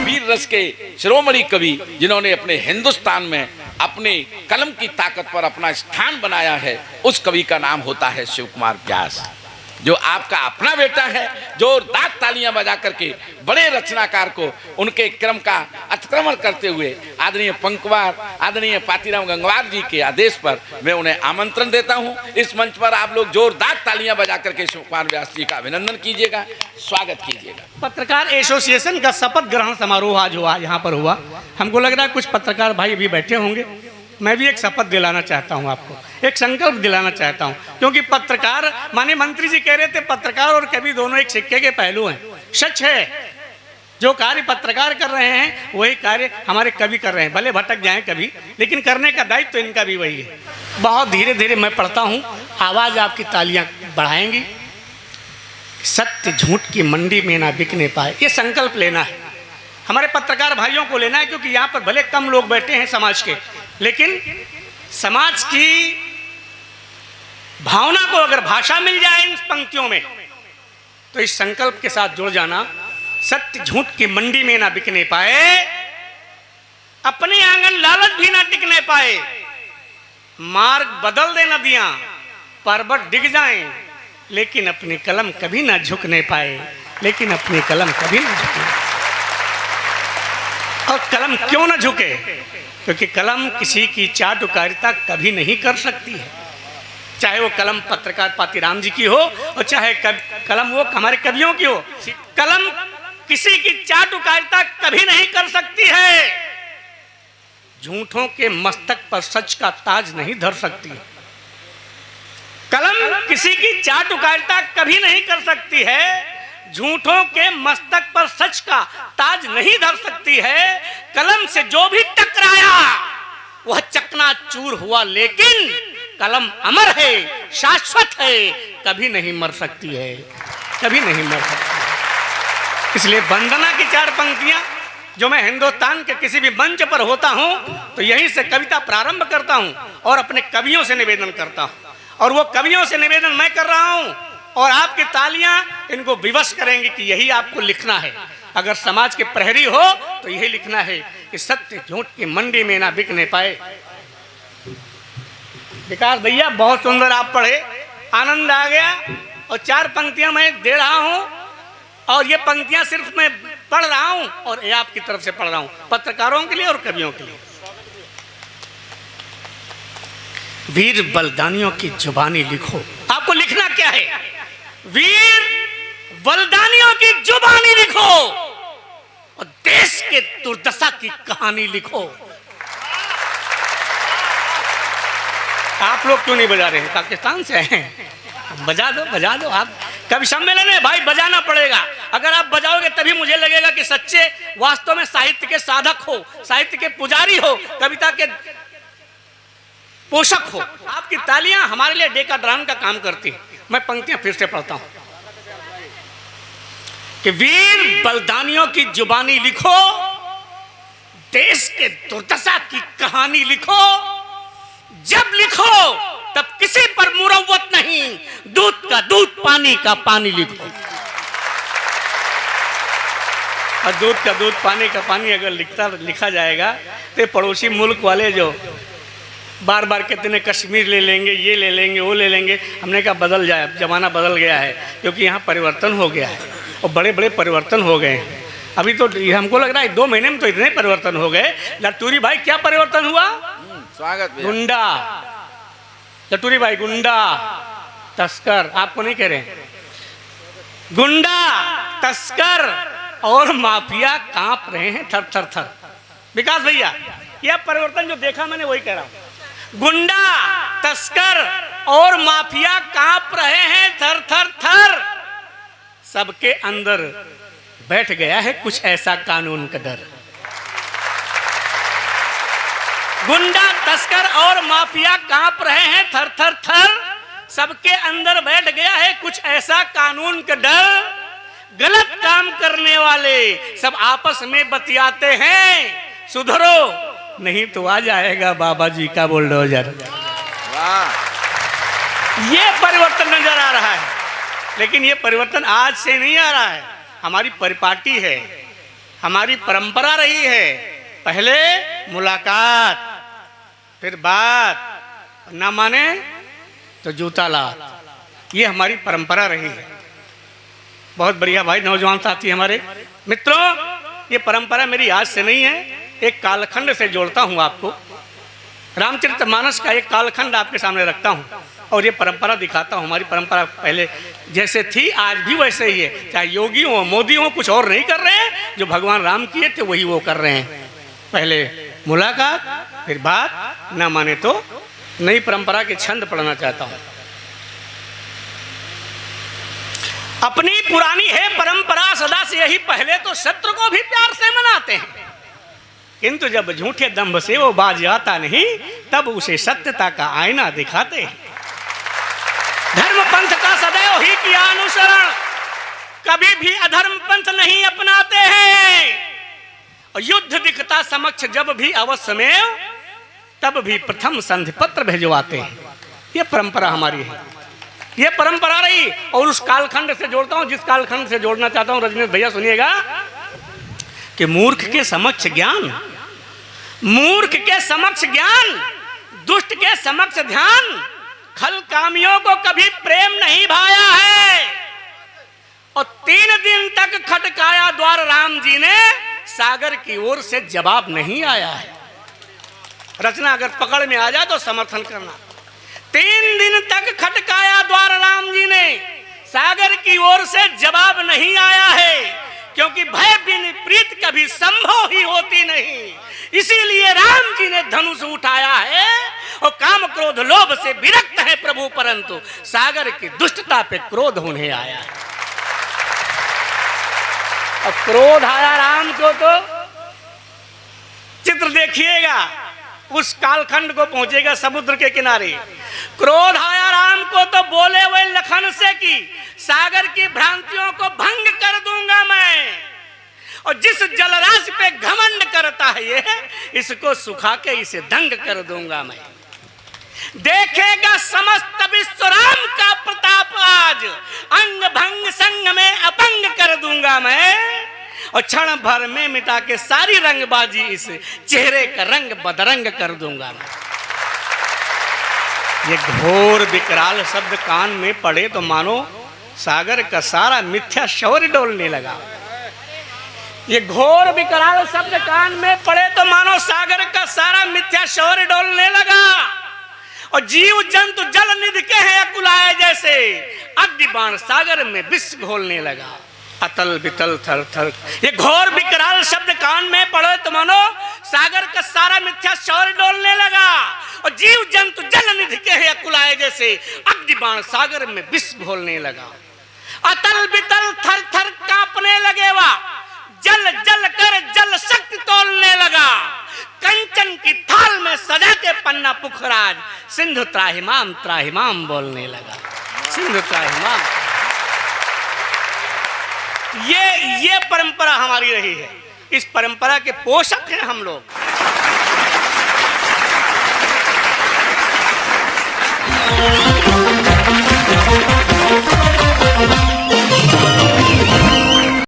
वीर रस के शिरोमणि कवि जिन्होंने अपने हिंदुस्तान में अपने कलम की ताकत पर अपना स्थान बनाया है, उस कवि का नाम होता है शिव कुमार व्यास, जो आपका अपना बेटा है। जोरदार तालियां बजा करके बड़े रचनाकार को उनके क्रम का अतिक्रमण करते हुए आदरणीय पंकवार, आदरणीय पातीराम गंगवार जी के आदेश पर मैं उन्हें आमंत्रण देता हूं। इस मंच पर आप लोग जोरदार तालियां बजा करके शिव कुमार व्यास जी का अभिनंदन कीजिएगा, स्वागत कीजिएगा। पत्रकार एसोसिएशन का शपथ ग्रहण समारोह आज हुआ, यहाँ पर हुआ। हमको लग रहा है कुछ पत्रकार भाई भी बैठे होंगे। मैं भी एक शपथ दिलाना चाहता हूं आपको, एक संकल्प दिलाना चाहता हूं, क्योंकि पत्रकार, माननीय मंत्री जी कह रहे थे पत्रकार और कवि दोनों एक सिक्के के पहलू हैं। सच है, जो कार्य पत्रकार कर रहे हैं वही कार्य हमारे कवि कर रहे हैं। भले भटक जाएं कभी, लेकिन करने का दायित्व तो इनका भी वही है। बहुत धीरे धीरे मैं पढ़ता हूँ, आवाज़ आपकी तालियां बढ़ाएंगी। सत्य झूठ की मंडी में ना बिकने पाए, ये संकल्प लेना है, हमारे पत्रकार भाइयों को लेना है। क्योंकि यहाँ पर भले कम लोग बैठे हैं समाज के, लेकिन समाज की भावना को अगर भाषा मिल जाए इन पंक्तियों में, तो इस संकल्प के साथ जुड़ जाना। सत्य झूठ की मंडी में ना बिकने पाए, अपने आंगन लालच भी ना टिकने पाए। मार्ग बदल दे नदियां, पर्वत डिग जाएं, लेकिन अपनी कलम कभी ना झुकने पाए, लेकिन अपनी कलम कभी ना झुके। और कलम क्यों ना झुके? क्योंकि कलम किसी की चाटुकारिता कभी नहीं कर सकती है। चाहे वो कलम पत्रकार पातीराम जी की हो और चाहे कलम वो हमारे कवियों की हो, कलम किसी की चाटुकारिता कभी नहीं कर सकती है। झूठों के मस्तक पर सच का ताज नहीं धर सकती है। कलम किसी की चाटुकारिता कभी नहीं कर सकती है। झूठों के मस्तक पर सच का ताज नहीं धर सकती है। कलम से जो भी टकराया वह चकनाचूर हुआ, लेकिन कलम अमर है, शाश्वत है, कभी नहीं मर सकती है, कभी नहीं मर सकती। इसलिए वंदना की 4 पंक्तियां जो मैं हिंदुस्तान के किसी भी मंच पर होता हूं तो यहीं से कविता प्रारंभ करता हूं और अपने कवियों से निवेदन करता हूं। और वो कवियों से निवेदन मैं कर रहा हूं और आपकी तालियां इनको विवश करेंगे कि यही आपको लिखना है। अगर समाज के प्रहरी हो तो यही लिखना है कि सत्य झूठ की मंडी में ना बिकने पाए। विकास भैया बहुत सुंदर आप पढ़े, आनंद आ गया। और 4 पंक्तियां मैं दे रहा हूं और ये पंक्तियां सिर्फ मैं पढ़ रहा हूं और ये आपकी तरफ से पढ़ रहा हूं, पत्रकारों के लिए और कवियों के लिए। वीर बलिदानियों की जुबानी लिखो। आपको लिखना क्या है? वीर बलिदानियों की जुबानी लिखो और देश के दुर्दशा की कहानी लिखो। आप लोग क्यों नहीं बजा रहे हैं? पाकिस्तान से हैं, बजा दो, बजा दो। आप कवि सम्मेलन है भाई, बजाना पड़ेगा। अगर आप बजाओगे तभी मुझे लगेगा कि सच्चे वास्तव में साहित्य के साधक हो, साहित्य के पुजारी हो, कविता के पोषक हो। आपकी तालियां हमारे लिए डेकाड्रान का काम करती है। मैं पंक्तियां फिर से पढ़ता हूं कि वीर बलिदानियों की जुबानी लिखो, देश के दुर्दशा की कहानी लिखो। जब लिखो तब किसी पर मुरव्वत नहीं, दूध का दूध, पानी का पानी लिखो। और दूध का दूध, पानी का पानी अगर लिखा जाएगा तो पड़ोसी मुल्क वाले जो बार बार कहते हैं कश्मीर ले लेंगे, ये ले लेंगे, वो ले लेंगे, हमने कहा बदल जाए, जमाना बदल गया है। क्योंकि यहाँ परिवर्तन हो गया है और बड़े बड़े परिवर्तन हो गए हैं। अभी तो हमको लग रहा है 2 महीने में तो इतने परिवर्तन हो गए। लटूरी भाई क्या परिवर्तन हुआ? स्वागत। गुंडा, लटूरी भाई गुंडा, तस्कर, आपको नहीं कह रहे, गुंडा, तस्कर और माफिया कांप रहे हैं थर थर थर। विकास भैया, यह परिवर्तन जो देखा मैंने वही कह रहा हूं। गुंडा, तस्कर और माफिया कांप रहे हैं थर थर थर। सबके अंदर बैठ गया है कुछ ऐसा कानून का डर। गुंडा, तस्कर और माफिया कांप रहे हैं थर थर थर। सबके अंदर बैठ गया है कुछ ऐसा कानून का डर। गलत काम करने वाले सब आपस में बतियाते हैं, सुधरो नहीं तो आ जाएगा बाबा जी का बुलडोजर। वाह, ये परिवर्तन नजर आ रहा है। लेकिन ये परिवर्तन आज से नहीं आ रहा है, हमारी परिपाटी है, हमारी परंपरा रही है। पहले मुलाकात, फिर बात, ना माने तो जूता लात, ये हमारी परंपरा रही है। बहुत बढ़िया भाई, नौजवान साथी हमारे मित्रों, ये परंपरा मेरी आज से नहीं है, एक कालखंड से जोड़ता हूँ आपको। रामचरितमानस का एक कालखंड आपके सामने रखता हूँ और ये परंपरा दिखाता हूँ। हमारी परंपरा पहले जैसे थी आज भी वैसे ही है, चाहे योगी हो मोदी हो, कुछ और नहीं कर रहे हैं, जो भगवान राम किए थे वही वो कर रहे हैं। पहले मुलाकात, फिर बात, ना माने तो नई परंपरा के छंद पढ़ना चाहता हूँ। अपनी पुरानी है परंपरा सदा से यही, पहले तो शत्रु को भी प्यार से मनाते हैं, किंतु जब झूठे दंभ से वो बाज आता नहीं, तब उसे सत्यता का आईना दिखाते हैं। धर्म पंथ का सदैव ही किया अनुसरण, कभी भी अधर्म पंथ नहीं अपनाते हैं। और युद्ध दिखता समक्ष जब भी अवश्य में, तब भी प्रथम संधि पत्र भिजवाते हैं। ये परंपरा हमारी है, ये परंपरा रही। और उस कालखंड से जोड़ता हूं, जिस कालखंड से जोड़ना चाहता हूं, रजनीश भैया सुनिएगा, कि मूर्ख के समक्ष ज्ञान, मूर्ख के समक्ष ज्ञान, दुष्ट के समक्ष ध्यान, खल कामियों को कभी प्रेम नहीं भाया है। और 3 दिन तक खटकाया द्वार, राम जी ने सागर की ओर से जवाब नहीं आया है। रचना अगर पकड़ में आ जाए तो समर्थन करना। 3 दिन तक खटकाया द्वार, राम जी ने सागर की ओर से जवाब नहीं आया है, क्योंकि भय बिन प्रीत कभी संभव ही होती नहीं। इसीलिए राम जी ने धनुष उठाया है और काम क्रोध लोभ से विरक्त है प्रभु, परंतु सागर की दुष्टता पे क्रोध उन्हें आया है। और क्रोध आया राम को तो चित्र देखिएगा, उस कालखंड को पहुंचेगा समुद्र के किनारे। क्रोध आया राम को तो बोले हुए लखन से कि सागर की भ्रांतियों को भंग कर दूंगा मैं, और जिस जलराशि पे घमंड करता है ये, इसको सुखा के इसे दंग कर दूंगा मैं। देखेगा समस्त विश्व राम का प्रताप आज, अंग भंग संग में अपंग कर दूंगा मैं, और क्षण भर में मिटा के सारी रंगबाजी इस चेहरे का रंग बदरंग कर दूंगा मैं। ये घोर विकराल शब्द कान में पड़े तो मानो सागर का सारा मिथ्या शौर्य डोलने लगा। ये घोर विकराल शब्द कान में पड़े तो मानो सागर का सारा मिथ्या शौर्य डोलने लगा, और जीव जंतु जल निधि के हैं अकुलाए जैसे, अग्नि बाण सागर में विष घोलने लगा। अतल बितल थर थर, ये घोर विकराल शब्द कान में पड़े तो मानो सागर का सारा मिथ्या शौर्य डोलने लगा, और जीव जंतु जल निधि के हैं अकुलाए जैसे, अग्नि बाण सागर में विष घोलने लगा। अतल बितल थर थर कांपने लगे, वा जल जल कर जल शक्ति तोलने लगा। कंचन की थाल में सजा के पन्ना पुखराज, सिंधु त्राहिमाम बोलने लगा। सिंधु त्राहिमाम, ये परंपरा हमारी रही है। इस परंपरा के पोषक हैं हम लोग।